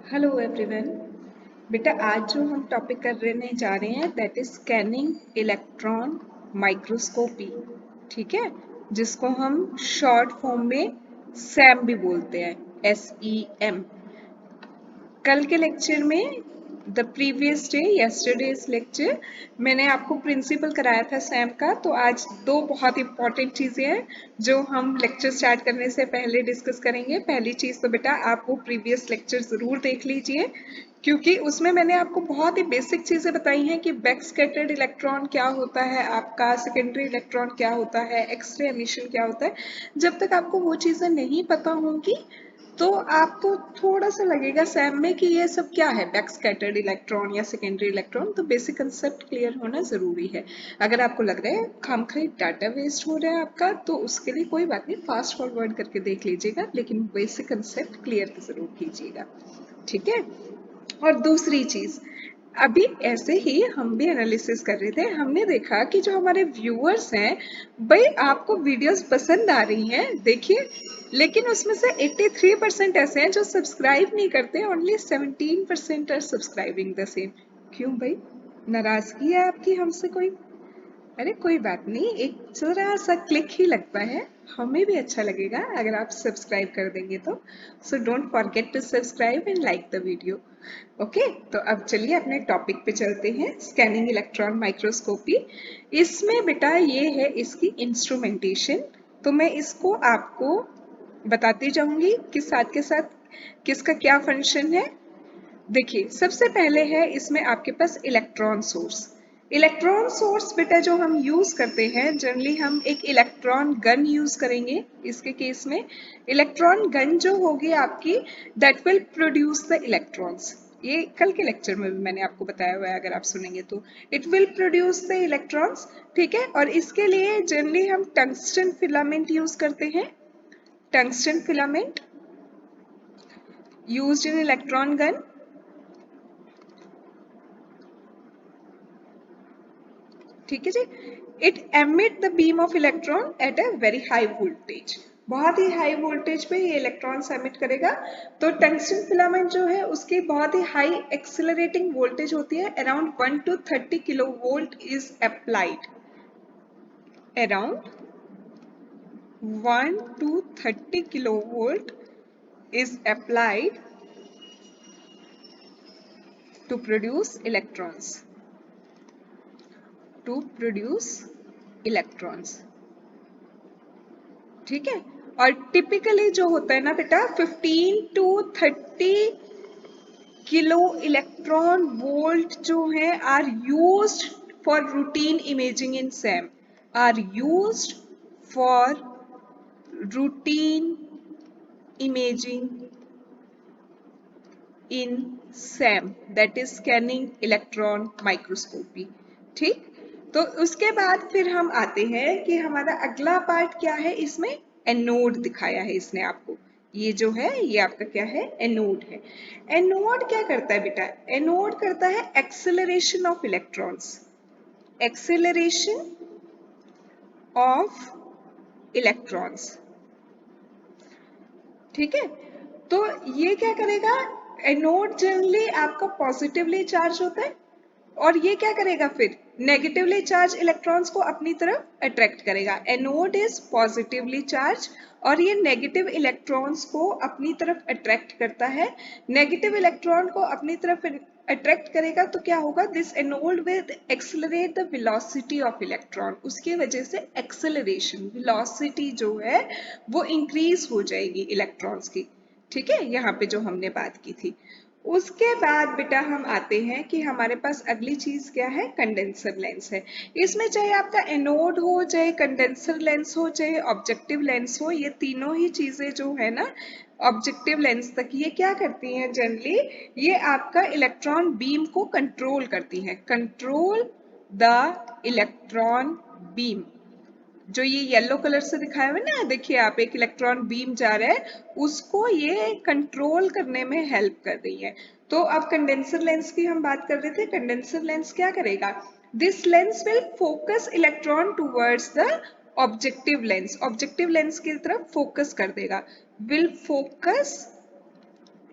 Hello everyone. बेटा आज जो हम टॉपिक करने जा रहे हैं that is scanning electron microscopy. ठीक है, जिसको हम शॉर्ट फॉर्म में सैम भी बोलते हैं, SEM। कल के लेक्चर में the previous day yesterday's lecture मैंने आपको प्रिंसिपल कराया था सैम का। तो आज दो बहुत इंपॉर्टेंट चीज़ें हैं जो हम लेक्चर स्टार्ट करने से पहले डिस्कस करेंगे। पहली चीज़ तो बेटा आप वो प्रीवियस लेक्चर ज़रूर देख लीजिए, क्योंकि उसमें मैंने आपको बहुत ही बेसिक चीज़ें बताई हैं कि बैक स्कैटर्ड इलेक्ट्रॉन क्या होता है, आपका सेकेंडरी इलेक्ट्रॉन क्या होता है, एक्सरे एमिशन क्या होता है। जब तक आपको वो चीज़ें नहीं पता होंगी तो आपको थोड़ा सा लगेगा सैम में कि ये सब क्या है, बैक स्कैटर्ड इलेक्ट्रॉन या सेकेंडरी इलेक्ट्रॉन। तो बेसिक कंसेप्ट क्लियर होना जरूरी है। अगर आपको लग रहा है खामखा डाटा वेस्ट हो रहा है आपका, तो उसके लिए कोई बात नहीं, फास्ट फॉरवर्ड करके देख लीजिएगा, लेकिन बेसिक कंसेप्ट क्लियर जरूर कीजिएगा। ठीक है। और दूसरी चीज, अभी ऐसे ही हम भी एनालिसिस कर रहे थे, हमने देखा कि जो हमारे व्यूअर्स हैं, भाई आपको वीडियोस पसंद आ रही हैं, देखिए, लेकिन उसमें से 83% ऐसे हैं जो सब्सक्राइब नहीं करते, only 17% are subscribing the same. क्यों भाई, नाराजगी है आपकी हमसे कोई? अरे कोई बात नहीं, एक जरा सा क्लिक ही लगता है, हमें भी अच्छा लगेगा अगर आप सब्सक्राइब कर देंगे तो। So don't forget to subscribe and like the video. Okay, तो अब चलिए अपने टॉपिक पे चलते हैं, स्कैनिंग इलेक्ट्रॉन माइक्रोस्कोपी। इसमें बेटा ये है इसकी इंस्ट्रूमेंटेशन। तो मैं इसको आपको बताती जाऊंगी कि साथ के साथ किसका क्या फंक्शन है। देखिए, सबसे पहले है इसमें आपके पास इलेक्ट्रॉन सोर्स। इलेक्ट्रॉन सोर्स बेटा जो हम यूज करते हैं, जनरली हम एक इलेक्ट्रॉन गन यूज करेंगे। इसके केस में इलेक्ट्रॉन गन जो होगी आपकी, that will produce the electrons. ये कल के लेक्चर में भी मैंने आपको बताया हुआ है, अगर आप सुनेंगे तो। It will produce the electrons. ठीक है, और इसके लिए जनरली हम टंगस्टन फिलामेंट यूज करते हैं। Tungsten filament used in electron gun. ठीक है जी। It emit the beam of electron at a very high voltage. बहुत ही हाई वोल्टेज पे ये इलेक्ट्रॉन्स एमिट करेगा। तो टंगस्टन फिलामेंट जो है उसकी बहुत ही हाई एक्सेलरेटिंग वोल्टेज होती है, around 1 to 30 kilo volt is applied. Around 1 to 30 kilo volt is applied to produce electrons. To produce electrons. ठीक है। और टिपिकली जो होता है ना बेटा, 15 to 30 किलो इलेक्ट्रॉन वोल्ट जो है are used for routine imaging in SEM. Are used for routine imaging in SEM, that is scanning electron microscopy. ठीक। तो उसके बाद फिर हम आते हैं कि हमारा अगला पार्ट क्या है, इसमें एनोड दिखाया है इसने आपको। ये जो है ये आपका क्या है, एनोड है। एनोड क्या करता है बेटा, एनोड करता है acceleration of electrons. Acceleration of electrons. ठीक है। तो ये क्या करेगा, एनोड जनरली आपका पॉजिटिवली चार्ज होता है, और ये क्या करेगा फिर, नेगेटिवली चार्ज इलेक्ट्रॉन्स को अपनी तरफ अट्रैक्ट करेगा। एनोड इज पॉजिटिवली चार्ज और ये नेगेटिव इलेक्ट्रॉन्स को अपनी तरफ अट्रैक्ट करता है। नेगेटिव इलेक्ट्रॉन को अपनी तरफ अट्रैक्ट करेगा तो क्या होगा, this anode will accelerate the velocity of electron. उसकी वजह से एक्सेलरेशन, वेलोसिटी जो है वो इंक्रीज हो जाएगी इलेक्ट्रॉन्स की। ठीक है, यहाँ पे जो हमने बात की थी। उसके बाद बेटा हम आते हैं कि हमारे पास अगली चीज क्या है, कंडेंसर लेंस है। इसमें चाहे आपका एनोड हो, चाहे कंडेंसर लेंस हो, चाहे ऑब्जेक्टिव लेंस हो, ये तीनों ही चीजें जो है ना, ऑब्जेक्टिव लेंस तक ये क्या करती हैं जनरली, ये आपका इलेक्ट्रॉन बीम को कंट्रोल करती हैं। Control the electron beam. जो ये येलो कलर से दिखाया हुआ है ना, देखिए आप, एक इलेक्ट्रॉन बीम जा रहा है, उसको ये कंट्रोल करने में हेल्प कर रही है। तो अब कंडेंसर लेंस की हम बात कर रहे थे। कंडेंसर लेंस क्या करेगा, this lens will focus electron towards the objective lens. Objective lens की तरफ फोकस कर देगा। विल फोकस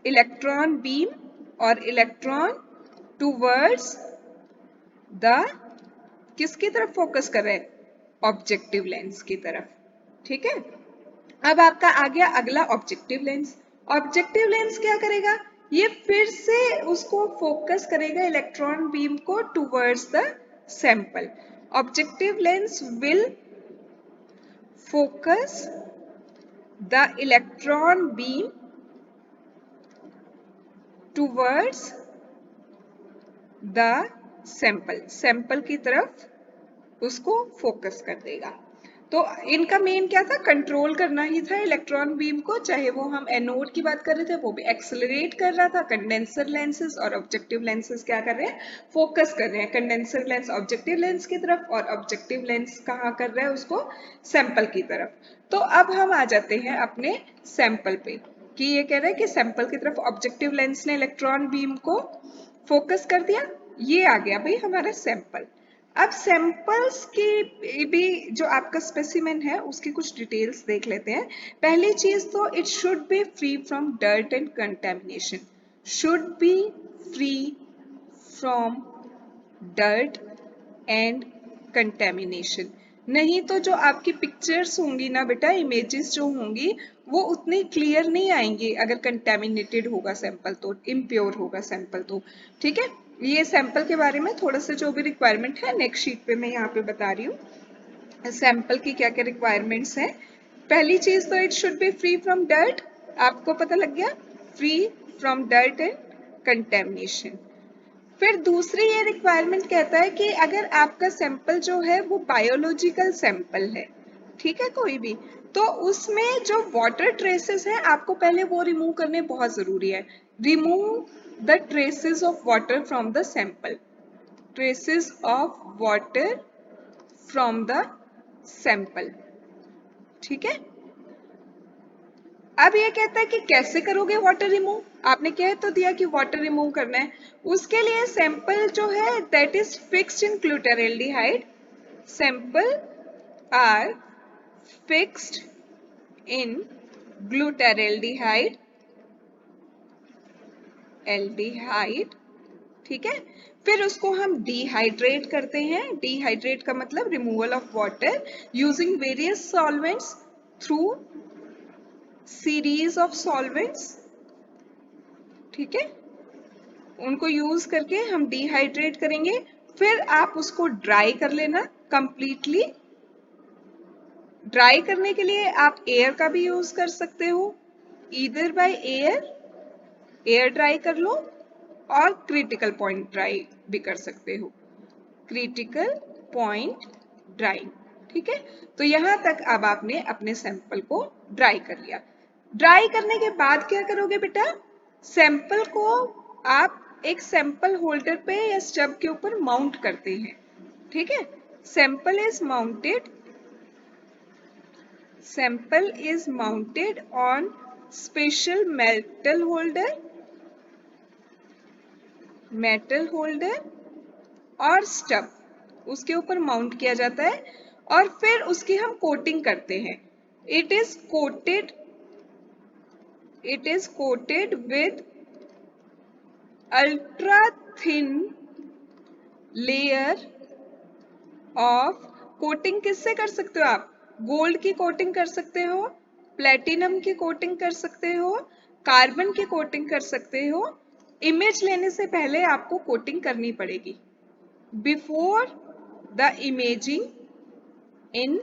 इलेक्ट्रॉन बीम और इलेक्ट्रॉन टूवर्ड्स द, किसकी तरफ फोकस कर रहे हैं? ऑब्जेक्टिव लेंस की तरफ। ठीक है, अब आपका आ गया अगला ऑब्जेक्टिव लेंस। ऑब्जेक्टिव लेंस क्या करेगा? ये फिर से उसको फोकस करेगा इलेक्ट्रॉन बीम को towards the sample. Objective lens will focus the electron beam towards the sample, sample की तरफ उसको फोकस कर देगा। तो इनका मेन क्या था? कंट्रोल करना ही था इलेक्ट्रॉन बीम को, चाहे वो हम एनोड की बात कर रहे थे वो भी एक्सेलरेट कर रहा था। कंडेंसर लेंसेज और ऑब्जेक्टिव लेंसेज क्या कर रहे हैं? फोकस कर रहे हैं। कंडेंसर लेंस ऑब्जेक्टिव लेंस की तरफ और ऑब्जेक्टिव लेंस कहाँ कर रहा है उसको? सैंपल की तरफ। तो अब हम आ जाते हैं अपने सैंपल पे कि ये कह रहा है कि सैंपल की तरफ ऑब्जेक्टिव लेंस ने इलेक्ट्रॉन बीम को फोकस कर दिया। ये आ गया भाई हमारा सैंपल। अब सैंपल्स की भी जो आपका स्पेसिमेन है उसकी कुछ डिटेल्स देख लेते हैं। पहली चीज तो it should be free from dirt and contamination, should be free from dirt and contamination. नहीं तो जो आपकी पिक्चर्स होंगी ना बेटा, इमेजेस जो होंगी वो उतनी क्लियर नहीं आएंगी अगर कंटेमिनेटेड होगा सैंपल, तो इम्प्योर होगा सैंपल तो। ठीक है, ये सैंपल के बारे में थोड़ा सा जो भी रिक्वायरमेंट है नेक्स्ट शीट पे मैं यहाँ पे बता रही हूँ सैंपल की क्या क्या रिक्वायरमेंट्स हैं। पहली चीज तो it should be free from dirt, आपको पता लग गया, free from dirt and contamination. फिर दूसरी ये रिक्वायरमेंट कहता है कि अगर आपका सैंपल जो है वो बायोलॉजिकल सैंपल है, ठीक है, कोई भी, तो उसमें जो वाटर ट्रेसेस हैं आपको पहले वो रिमूव करने बहुत जरूरी है। Remove the traces of water from the sample, traces of water from the sample. ठीक है, अब ये कहता है कि कैसे करोगे वाटर रिमूव? आपने कह तो दिया कि वाटर रिमूव करना है, उसके लिए सैंपल जो है that is fixed in glutaraldehyde, sample are fixed in glutaraldehyde, aldehyde. ठीक है, फिर उसको हम डिहाइड्रेट करते हैं। डिहाइड्रेट का मतलब removal of water using various solvents through series of solvents. ठीक है, उनको यूज करके हम डिहाइड्रेट करेंगे। फिर आप उसको ड्राई कर लेना कंप्लीटली। ड्राई करने के लिए आप एयर का भी यूज कर सकते हो, either by air, air dry कर लो, और क्रिटिकल पॉइंट ड्राई भी कर सकते हो, क्रिटिकल पॉइंट ड्राई। ठीक है, तो यहां तक अब आपने अपने सैंपल को ड्राई कर लिया। ड्राई करने के बाद क्या करोगे बेटा? सैंपल को आप एक सैंपल होल्डर पे या स्टब के ऊपर माउंट करते हैं। ठीक है, sample is mounted, sample is mounted on special metal holder, metal holder और स्टब, उसके ऊपर माउंट किया जाता है और फिर उसकी हम कोटिंग करते हैं। It is coated, it is coated with ultra thin layer of, coating किससे कर सकते हो आप? गोल्ड की कोटिंग कर सकते हो, प्लेटिनम की कोटिंग कर सकते हो, कार्बन की कोटिंग कर सकते हो। इमेज लेने से पहले आपको कोटिंग करनी पड़ेगी before the imaging in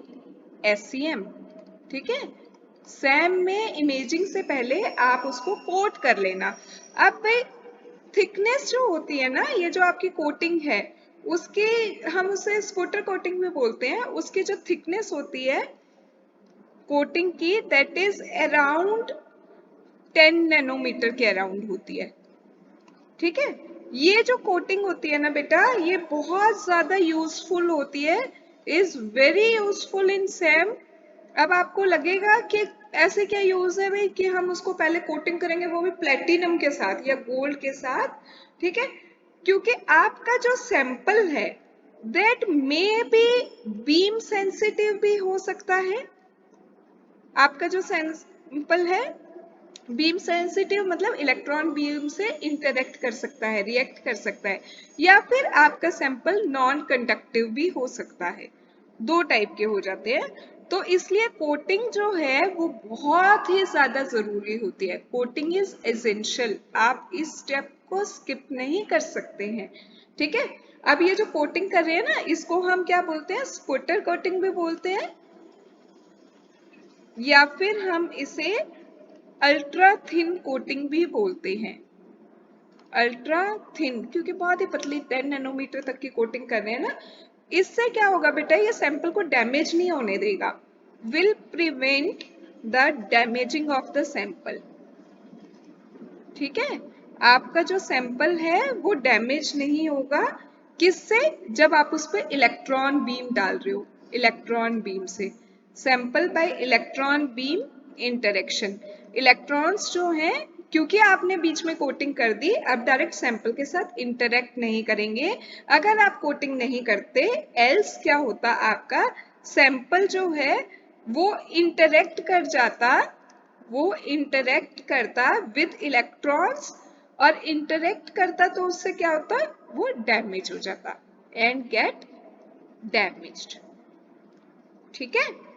SEM। ठीक है, सैम में इमेजिंग से पहले आप उसको कोट कर लेना। अब भाई थिकनेस जो होती है ना, ये जो आपकी कोटिंग है उसकी, हम उसे स्पूटर कोटिंग भी बोलते हैं, उसकी जो थिकनेस होती है कोटिंग की दैट इज अराउंड 10 नैनोमीटर के अराउंड होती है। ठीक है, ये जो कोटिंग होती है ना बेटा, ये बहुत ज्यादा यूजफुल होती है, is very useful in Sam. अब आपको लगेगा कि ऐसे क्या यूज है भाई कि हम उसको पहले कोटिंग करेंगे, वो भी प्लेटिनम के साथ या गोल्ड के साथ। ठीक है, क्योंकि आपका जो सैंपल है that may be beam sensitive भी हो सकता है। आपका जो सैंपल है बीम सेंसिटिव मतलब इलेक्ट्रॉन बीम से इंटरेक्ट कर सकता है, रिएक्ट कर सकता है, या फिर आपका सैंपल नॉन कंडक्टिव भी हो सकता है। दो टाइप के हो जाते हैं। तो इसलिए कोटिंग जो है वो बहुत ही ज्यादा जरूरी होती है। कोटिंग इज एसेंशियल, आप इस स्टेप को स्किप नहीं कर सकते हैं। ठीक है, अब ये जो कोटिंग कर रहे हैं ना, इसको हम क्या बोलते हैं? स्पुटर कोटिंग भी बोलते हैं, या फिर हम इसे अल्ट्रा थिन कोटिंग भी बोलते हैं। अल्ट्रा थिन क्योंकि बहुत ही पतली 10 नैनोमीटर तक की कोटिंग कर रहे हैं ना। इससे क्या होगा बेटा, ये सैंपल को डैमेज नहीं होने देगा, will prevent the damaging of the sample. ठीक है, आपका जो सैंपल है वो डैमेज नहीं होगा। किससे? जब आप उस पर इलेक्ट्रॉन बीम डाल रहे हो, इलेक्ट्रॉन बीम से। Sample bye electron beam interaction. Electrons जो हैं, क्योंकि आपने बीच में कोटिंग कर दी, अब डायरेक्ट सैंपल के साथ इंटरेक्ट नहीं करेंगे। अगर आप कोटिंग नहीं करते, एल्स क्या होता, आपका सैंपल जो है वो इंटरेक्ट कर जाता, वो इंटरेक्ट करता विद इलेक्ट्रॉन्स, और इंटरेक्ट करता तो उससे क्या होता, वो डैमेज हो जाता, एंड गेट डैमेज्ड। ठीक है,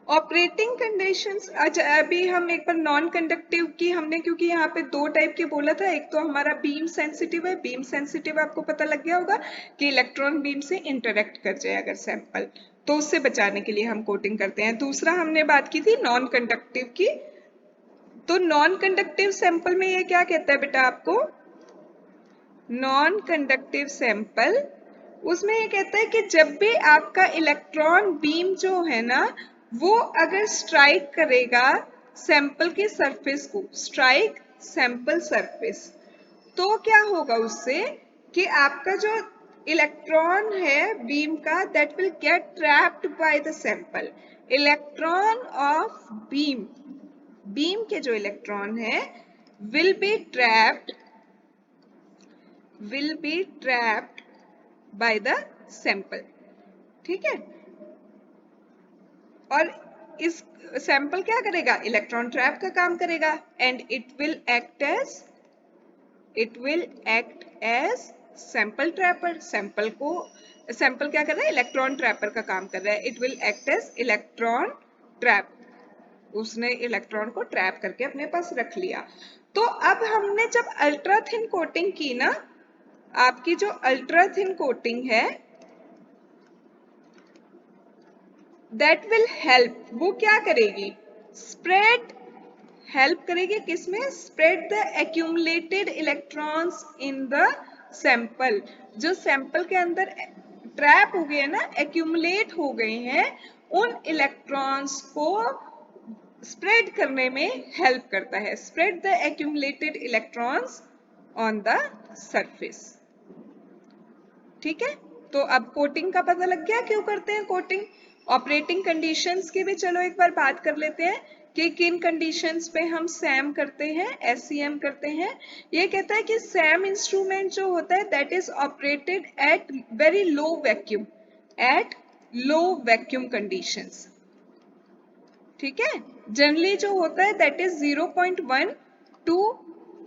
ऑपरेटिंग कंडीशंस। अच्छा, अभी हम एक बार नॉन कंडक्टिव की हमने, क्योंकि यहाँ पे दो टाइप के बोला था, एक तो हमारा बीम सेंसिटिव है। बीम सेंसिटिव आपको पता लग गया होगा कि इलेक्ट्रॉन बीम से इंटरेक्ट कर जाए अगर सैंपल, तो उससे बचाने के लिए हम कोटिंग करते हैं। दूसरा हमने बात की थी नॉन कंडक्टिव की। तो नॉन कंडक्टिव सैंपल में ये क्या कहता है बेटा आपको? नॉन कंडक्टिव सैंपल, उसमें ये कहता है कि जब भी आपका इलेक्ट्रॉन बीम जो है ना, वो अगर स्ट्राइक करेगा सैंपल के सरफेस को, स्ट्राइक सैंपल सरफेस, तो क्या होगा उससे कि आपका जो इलेक्ट्रॉन है बीम का, that will get trapped by the sample. Electron of beam, beam के जो इलेक्ट्रॉन है will be trapped, will be trapped by the sample। ठीक है, और इस सैंपल क्या करेगा? इलेक्ट्रॉन ट्रैप का काम करेगा, and it will act as, it will act as sample trapper. Sample को, सैंपल क्या कर रहा है? इलेक्ट्रॉन ट्रैपर का काम कर रहा है। It will act as electron trap, उसने इलेक्ट्रॉन को ट्रैप करके अपने पास रख लिया। तो अब हमने जब अल्ट्रा थिन कोटिंग की ना, आपकी जो अल्ट्रा थिन कोटिंग है, दैट विल हेल्प, वो क्या करेगी? स्प्रेड, हेल्प करेगी किसमें? Spread the accumulated electrons in the sample. जो सैंपल के अंदर ट्रैप हो गए ना, एक्यूमुलेट हो गए हैं, उन इलेक्ट्रॉन्स को स्प्रेड करने में हेल्प करता है। Spread the accumulated electrons on the surface. ठीक है, तो अब कोटिंग का पता लग गया क्यों करते हैं कोटिंग। ऑपरेटिंग कंडीशंस की भी चलो एक बार बात कर लेते हैं कि किन कंडीशंस पे हम सैम करते हैं, एससीएम करते हैं। ये कहता है कि सैम इंस्ट्रूमेंट जो होता है that is operated at very low vacuum, at low vacuum conditions. ठीक है, जनरली जो होता है that is 0.1 to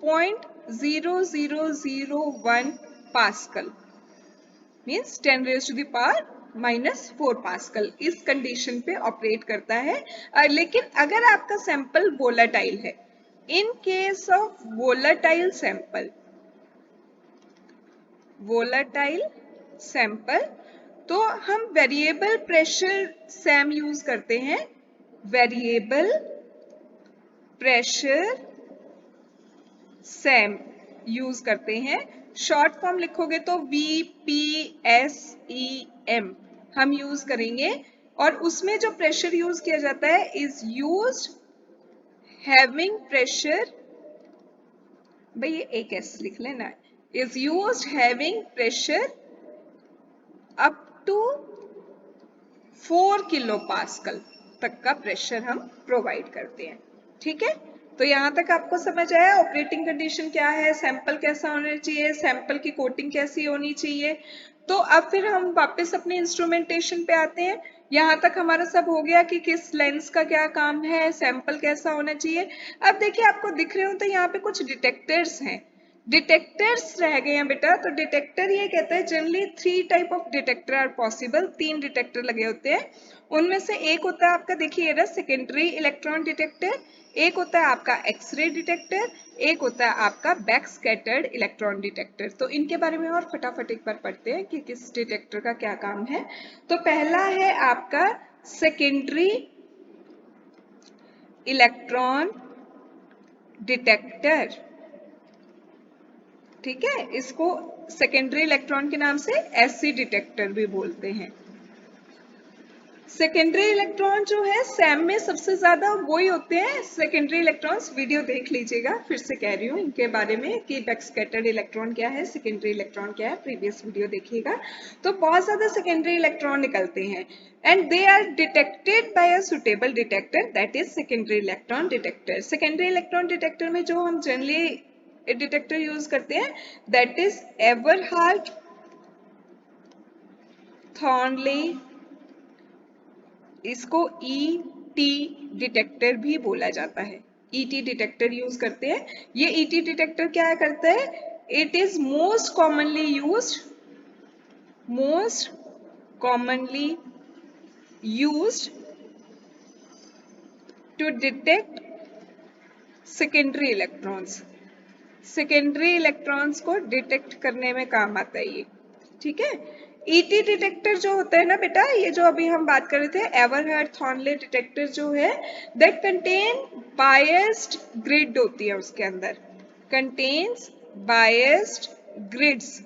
0.0001 pascal, means 10 raised to the power -4 pascal, इस कंडीशन पे ऑपरेट करता है। लेकिन अगर आपका सैंपल वोलाटाइल है, in case of volatile sample, volatile sample, तो हम वेरिएबल प्रेशर सैम यूज करते हैं। वेरिएबल प्रेशर सैम यूज करते हैं। शॉर्ट फॉर्म लिखोगे तो VPSEM हम यूज करेंगे, और उसमें जो प्रेशर यूज किया जाता है इज यूज्ड हैविंग प्रेशर, भाई ये एक एस लिख लेना, is used having pressure up to 4 kilo pascal तक का प्रेशर हम प्रोवाइड करते हैं। ठीक है, तो यहाँ तक आपको समझ आया ऑपरेटिंग कंडीशन क्या है, सैंपल कैसा होना चाहिए, सैंपल की कोटिंग कैसी होनी चाहिए। तो अब फिर हम वापस अपने इंस्ट्रूमेंटेशन पे आते हैं। यहाँ तक हमारा सब हो गया कि किस लेंस का क्या काम है, सैंपल कैसा होना चाहिए। अब देखिए आपको दिख रहे हो तो यहाँ पे कुछ डिटेक्टर्स हैं, डिटेक्टर्स रह गए हैं बेटा। तो डिटेक्टर ये कहता है generally 3 type of detector are possible, 3 detector लगे होते हैं। उनमें से एक होता है आपका, देखिए ये रहा सेकेंडरी इलेक्ट्रॉन डिटेक्टर, एक होता है आपका एक्सरे डिटेक्टर, एक होता है आपका बैक स्कैटर्ड इलेक्ट्रॉन डिटेक्टर। तो इनके बारे में और फटाफट एक बार पढ़ते हैं कि किस डिटेक्टर का क्या काम है। तो पहला है आपका सेकेंडरी इलेक्ट्रॉन डिटेक्टर, ठीक है, इसको सेकेंडरी इलेक्ट्रॉन के नाम से एससी डिटेक्टर भी बोलते हैं। सेकेंडरी इलेक्ट्रॉन जो है सैम में सबसे ज्यादा वही होते हैं सेकेंडरी इलेक्ट्रॉन्स। वीडियो देख लीजिएगा, फिर से कह रही हूँ इनके बारे में कि बैकस्कैटर्ड इलेक्ट्रॉन क्या है, सेकेंडरी इलेक्ट्रॉन क्या है, प्रीवियस वीडियो देखिएगा। तो बहुत ज्यादा सेकेंडरी इलेक्ट्रॉन निकलते हैं and they are detected by a suitable detector, that is secondary electron detector. Secondary electron detector में जो हम जनरली डिटेक्टर यूज करते हैं दैट इज एवरहार्ट थॉर्नली, इसको ईटी डिटेक्टर भी बोला जाता है। ईटी डिटेक्टर यूज करते हैं। ये ईटी डिटेक्टर क्या करता है, it is most commonly used to detect secondary electrons. Secondary electrons को डिटेक्ट करने में काम आता है ये, ठीक है। ईटी डिटेक्टर जो होता है ना बेटा, ये जो अभी हम बात कर रहे थे एवरहार्ट थॉर्नले डिटेक्टर जो है, दैट कंटेन बायस्ड ग्रिड होती है उसके अंदर, कंटेन्स बायस्ड ग्रिड्स,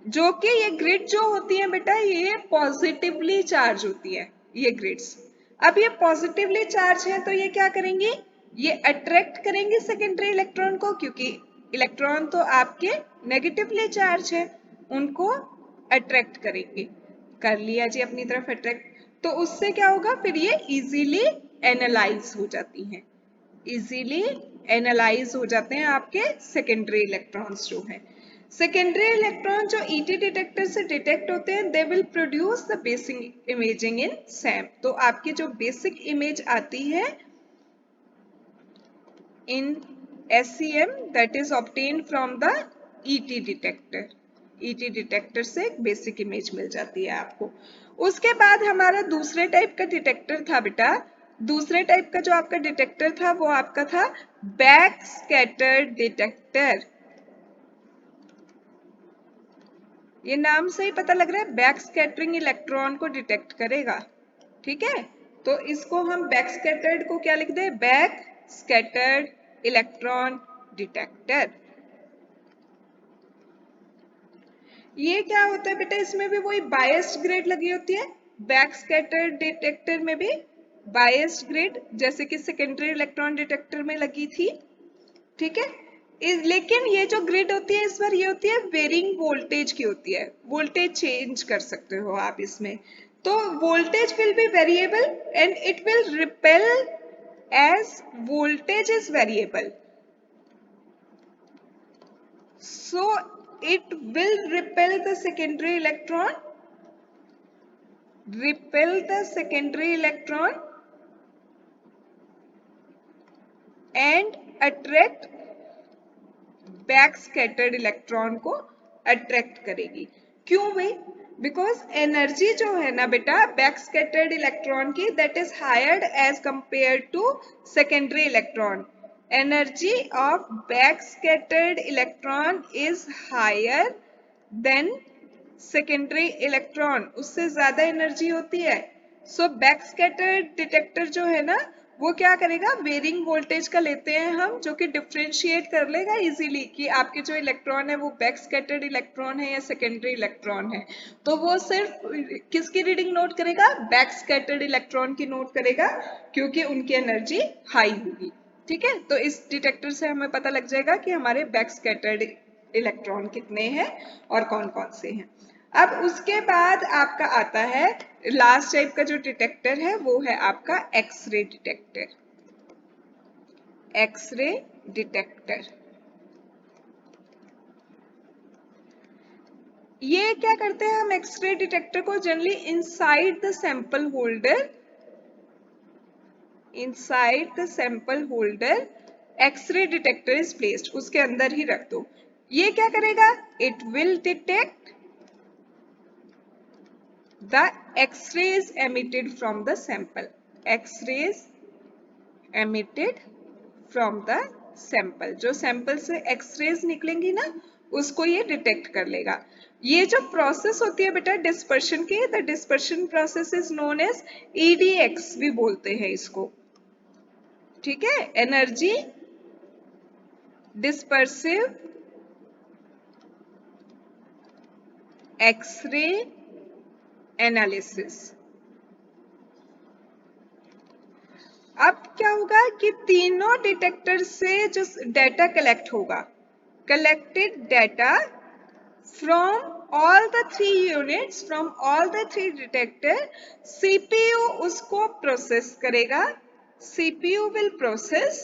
जो कि ये ग्रिड जो होती है बेटा ये पॉजिटिवली चार्ज होती है ये ग्रिड्स। अब ये पॉजिटिवली चार्ज है तो ये क्या करेंगे, ये अट्रैक्ट करेंगे सेकेंडरी इलेक्ट्रॉन को, क्योंकि इलेक्ट्रॉन तो आपके नेगेटिवली चार्ज है, उनको अट्रैक्ट करेंगे। कर लिया जी अपनी तरफ अट्रैक्ट, तो उससे क्या होगा फिर ये इजीली एनालाइज हो जाती हैं, इजीली एनालाइज हो जाते हैं आपके सेकेंडरी इलेक्ट्रॉन्स जो है। सेकेंडरी इलेक्ट्रॉन जो ईटी डिटेक्टर से डिटेक्ट होते हैं they will produce the basic imaging in Sam. तो आपकी जो बेसिक इमेज आती है इन SEM that is obtained from the ET detector, ET detector से बेसिक इमेज मिल जाती है आपको। उसके बाद हमारा दूसरे टाइप का डिटेक्टर था बेटा, दूसरे टाइप का जो आपका डिटेक्टर था वो आपका था बैक स्कैटर्ड डिटेक्टर। ये नाम से ही पता लग रहा है बैक स्कैटरिंग इलेक्ट्रॉन को डिटेक्ट करेगा, ठीक है। तो इसको हम बैक स्कैटर्ड को क्या लिख दे, बैक स्कैटर्ड इलेक्ट्रॉन डिटेक्टर। ये क्या होता है बेटा, इसमें भी वही बायस्ड ग्रिड लगी होती है, बैक स्कैटर्ड डिटेक्टर में भी बायस्ड ग्रिड जैसे कि सेकेंडरी इलेक्ट्रॉन डिटेक्टर में लगी थी, ठीक है। लेकिन ये जो ग्रिड होती है इस बार ये होती है वेरिंग वोल्टेज की होती है, वोल्टेज चेंज कर सकते हो आप इसमें। तो voltage will be variable and it will repel as voltage is variable, so it will repel the secondary electron, and attract back scattered electron को अट्रैक्ट करेगी। क्यों भाई, बिकॉज एनर्जी जो है ना बेटा बैक स्कैटर्ड इलेक्ट्रॉन की that is higher as compare to secondary electron. Energy of back scattered electron is higher than secondary electron, उससे ज्यादा एनर्जी होती है। सो बैक स्कैटर्ड डिटेक्टर जो है ना वो क्या करेगा, वेरिंग वोल्टेज का लेते हैं हम, जो कि डिफ्रेंशिएट कर लेगा इजीली कि आपके जो इलेक्ट्रॉन है वो बैक स्कैटर्ड इलेक्ट्रॉन है या सेकेंडरी इलेक्ट्रॉन है। तो वो सिर्फ किसकी रीडिंग नोट करेगा, बैक स्कैटर्ड इलेक्ट्रॉन की नोट करेगा, क्योंकि उनकी एनर्जी हाई होगी, ठीक है। तो इस डिटेक्टर से हमें पता लग जाएगा कि हमारे बैक स्कैटर्ड इलेक्ट्रॉन कितने हैं और कौन कौन से हैं। अब उसके बाद आपका आता है लास्ट टाइप का जो डिटेक्टर है वो है आपका एक्सरे डिटेक्टर। X ray detector. ये क्या करते हैं हम एक्सरे डिटेक्टर को generally inside the sample holder, inside the sample holder x ray detector is placed, उसके अंदर ही रख दो। ये क्या करेगा? It will detect the x rays emitted from the sample, x rays emitted from the sample, जो सैंपल से एक्सरेज निकलेंगी ना उसको ये डिटेक्ट कर लेगा। ये जो प्रोसेस होती है बेटा डिस्पर्शन की, the dispersion process is known as EDX भी बोलते हैं इसको, ठीक है, एनर्जी डिस्पर्सिव एक्सरे एनालिसिस। अब क्या होगा कि तीनों डिटेक्टर से जो डेटा कलेक्ट होगा, collected data from all the three units, from all the three detector, CPU उसको प्रोसेस करेगा, CPU will process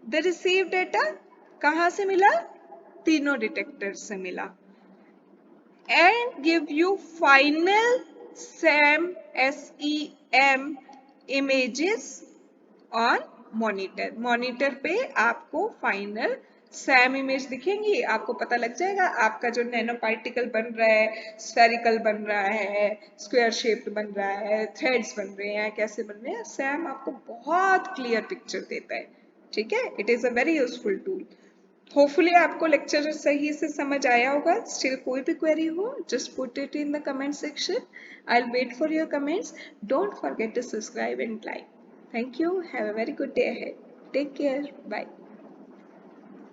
the received data। कहाँ से मिला? तीनों डिटेक्टर से मिला, and give you final SEM images on monitor। Monitor पे आपको फाइनल सैम इमेज दिखेंगी, आपको पता लग जाएगा आपका जो नैनो पार्टिकल बन रहा है, स्फेरिकल बन रहा है, स्क्वायर शेप्ड बन रहा है, थ्रेड्स बन रहे हैं, कैसे बन रहे हैं। सैम आपको बहुत क्लियर पिक्चर देता है, ठीक है। It is a very useful tool. Hopefully आपको लेक्चर सही से समझ आया होगा। स्टिल कोई भी क्वेरी हो just put it in the comment section, I will wait for your comments. Don't forget to subscribe and like. Thank you. Have a very good day ahead. Take care. Bye.